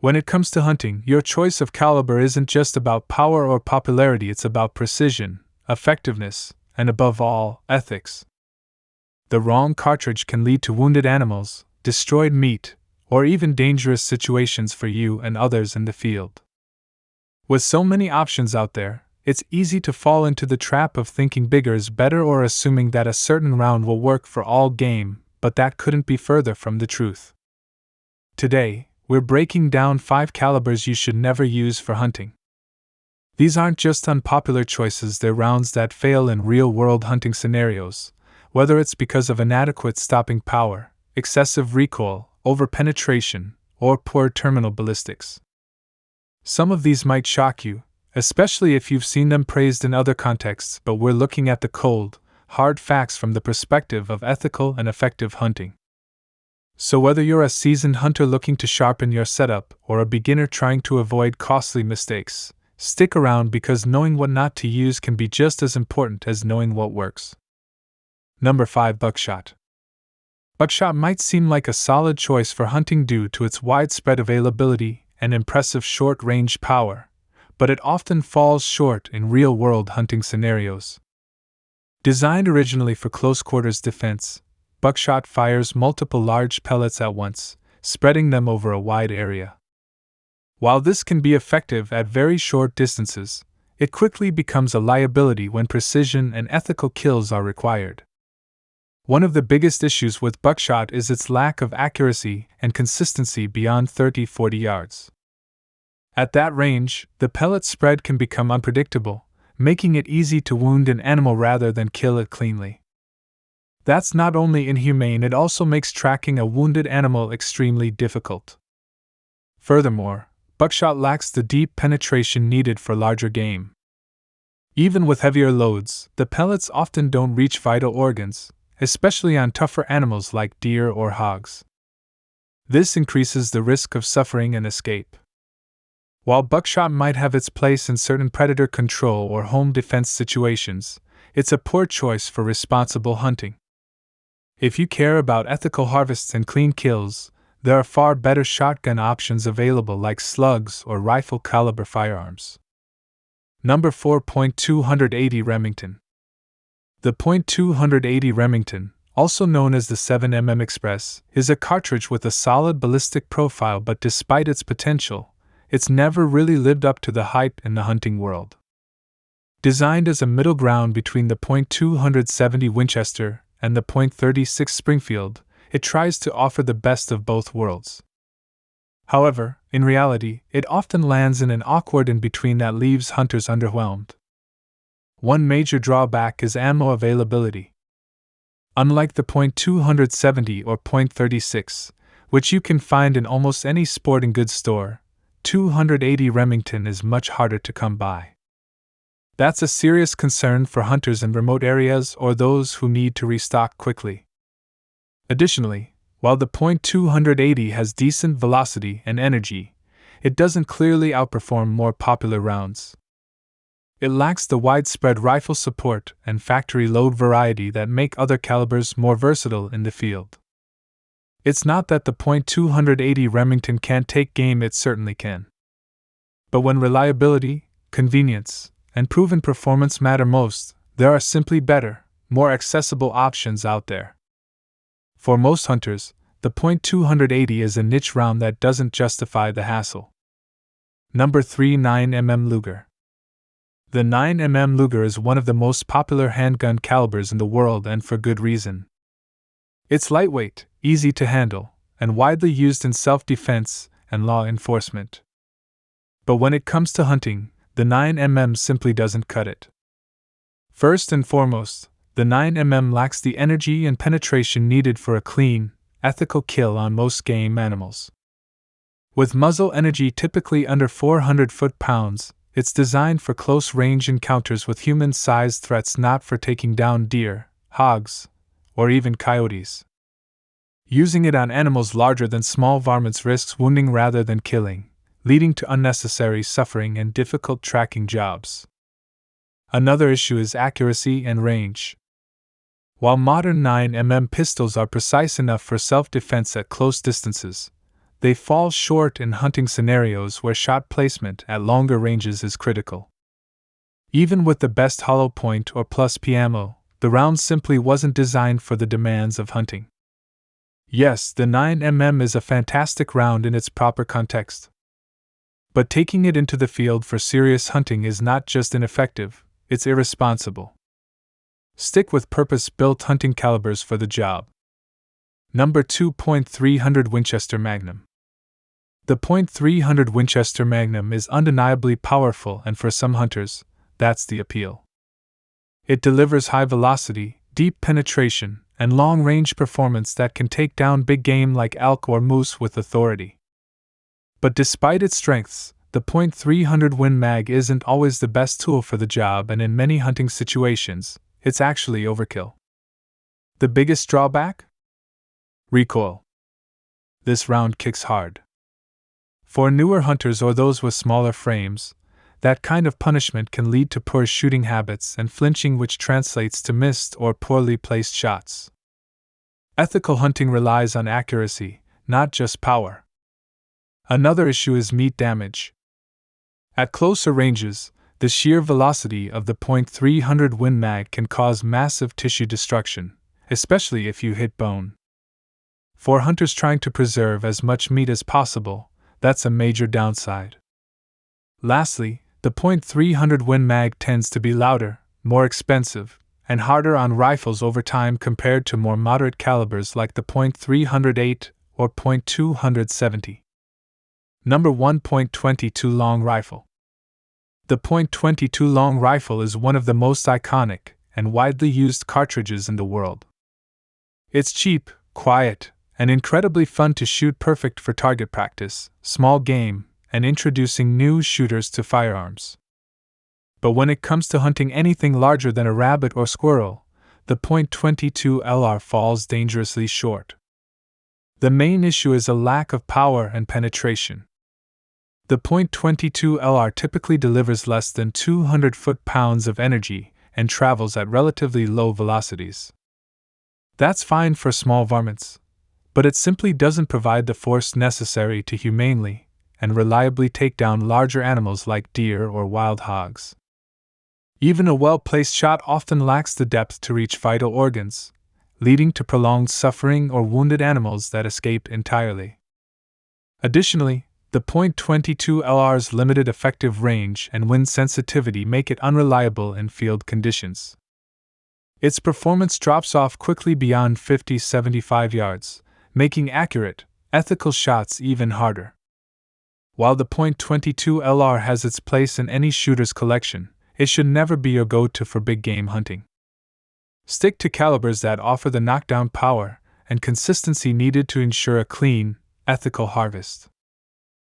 When it comes to hunting, your choice of caliber isn't just about power or popularity, it's about precision, effectiveness, and above all, ethics. The wrong cartridge can lead to wounded animals, destroyed meat, or even dangerous situations for you and others in the field. With so many options out there, it's easy to fall into the trap of thinking bigger is better or assuming that a certain round will work for all game, but that couldn't be further from the truth. Today, we're breaking down 5 calibers you should never use for hunting. These aren't just unpopular choices, they're rounds that fail in real-world hunting scenarios, whether it's because of inadequate stopping power, excessive recoil, overpenetration, or poor terminal ballistics. Some of these might shock you, especially if you've seen them praised in other contexts, but we're looking at the cold, hard facts from the perspective of ethical and effective hunting. So whether you're a seasoned hunter looking to sharpen your setup or a beginner trying to avoid costly mistakes, stick around because knowing what not to use can be just as important as knowing what works. Number 5. Buckshot. Buckshot might seem like a solid choice for hunting due to its widespread availability and impressive short-range power, but it often falls short in real-world hunting scenarios. Designed originally for close-quarters defense, buckshot fires multiple large pellets at once, spreading them over a wide area. While this can be effective at very short distances, it quickly becomes a liability when precision and ethical kills are required. One of the biggest issues with buckshot is its lack of accuracy and consistency beyond 30-40 yards. At that range, the pellet spread can become unpredictable, making it easy to wound an animal rather than kill it cleanly. That's not only inhumane, it also makes tracking a wounded animal extremely difficult. Furthermore, buckshot lacks the deep penetration needed for larger game. Even with heavier loads, the pellets often don't reach vital organs, especially on tougher animals like deer or hogs. This increases the risk of suffering an escape. While buckshot might have its place in certain predator control or home defense situations, it's a poor choice for responsible hunting. If you care about ethical harvests and clean kills, there are far better shotgun options available like slugs or rifle caliber firearms. Number 4. .280 Remington. The .280 Remington, also known as the 7mm Express, is a cartridge with a solid ballistic profile, but despite its potential, it's never really lived up to the hype in the hunting world. Designed as a middle ground between the .270 Winchester and the .36 Springfield, it tries to offer the best of both worlds. However, in reality, it often lands in an awkward in-between that leaves hunters underwhelmed. One major drawback is ammo availability. Unlike the .270 or .36, which you can find in almost any sporting goods store, 280 Remington is much harder to come by. That's a serious concern for hunters in remote areas or those who need to restock quickly. Additionally, while the .280 has decent velocity and energy, it doesn't clearly outperform more popular rounds. It lacks the widespread rifle support and factory load variety that make other calibers more versatile in the field. It's not that the .280 Remington can't take game, it certainly can. But when reliability, convenience, and proven performance matter most, there are simply better, more accessible options out there. For most hunters, the .280 is a niche round that doesn't justify the hassle. Number 3. 9mm Luger. The 9mm Luger is one of the most popular handgun calibers in the world, and for good reason. It's lightweight, easy to handle, and widely used in self-defense and law enforcement. But when it comes to hunting, the 9mm simply doesn't cut it. First and foremost, the 9mm lacks the energy and penetration needed for a clean, ethical kill on most game animals. With muzzle energy typically under 400 foot-pounds, it's designed for close-range encounters with human-sized threats, not for taking down deer, hogs, or even coyotes. Using it on animals larger than small varmints risks wounding rather than killing, leading to unnecessary suffering and difficult tracking jobs. Another issue is accuracy and range. While modern 9mm pistols are precise enough for self-defense at close distances, they fall short in hunting scenarios where shot placement at longer ranges is critical. Even with the best hollow point or plus P ammo, the round simply wasn't designed for the demands of hunting. Yes, the 9mm is a fantastic round in its proper context. But taking it into the field for serious hunting is not just ineffective, it's irresponsible. Stick with purpose-built hunting calibers for the job. Number 2. .300 Winchester Magnum. The .300 Winchester Magnum is undeniably powerful, and for some hunters, that's the appeal. It delivers high velocity, deep penetration, and long-range performance that can take down big game like elk or moose with authority. But despite its strengths, the .300 Win Mag isn't always the best tool for the job, and in many hunting situations, it's actually overkill. The biggest drawback? Recoil. This round kicks hard. For newer hunters or those with smaller frames, that kind of punishment can lead to poor shooting habits and flinching, which translates to missed or poorly placed shots. Ethical hunting relies on accuracy, not just power. Another issue is meat damage. At closer ranges, the sheer velocity of the .300 Win Mag can cause massive tissue destruction, especially if you hit bone. For hunters trying to preserve as much meat as possible, that's a major downside. Lastly, the .300 Win Mag tends to be louder, more expensive, and harder on rifles over time compared to more moderate calibers like the .308 or .270. Number 1. .22 Long Rifle. The .22 Long Rifle is one of the most iconic and widely used cartridges in the world. It's cheap, quiet, and incredibly fun to shoot, perfect for target practice, small game, and introducing new shooters to firearms. But when it comes to hunting anything larger than a rabbit or squirrel, the .22 LR falls dangerously short. The main issue is a lack of power and penetration. The .22 LR typically delivers less than 200 foot-pounds of energy and travels at relatively low velocities. That's fine for small varmints, but it simply doesn't provide the force necessary to humanely and reliably take down larger animals like deer or wild hogs. Even a well-placed shot often lacks the depth to reach vital organs, leading to prolonged suffering or wounded animals that escape entirely. Additionally, the .22 LR's limited effective range and wind sensitivity make it unreliable in field conditions. Its performance drops off quickly beyond 50-75 yards, making accurate, ethical shots even harder. While the .22 LR has its place in any shooter's collection, it should never be your go-to for big game hunting. Stick to calibers that offer the knockdown power and consistency needed to ensure a clean, ethical harvest.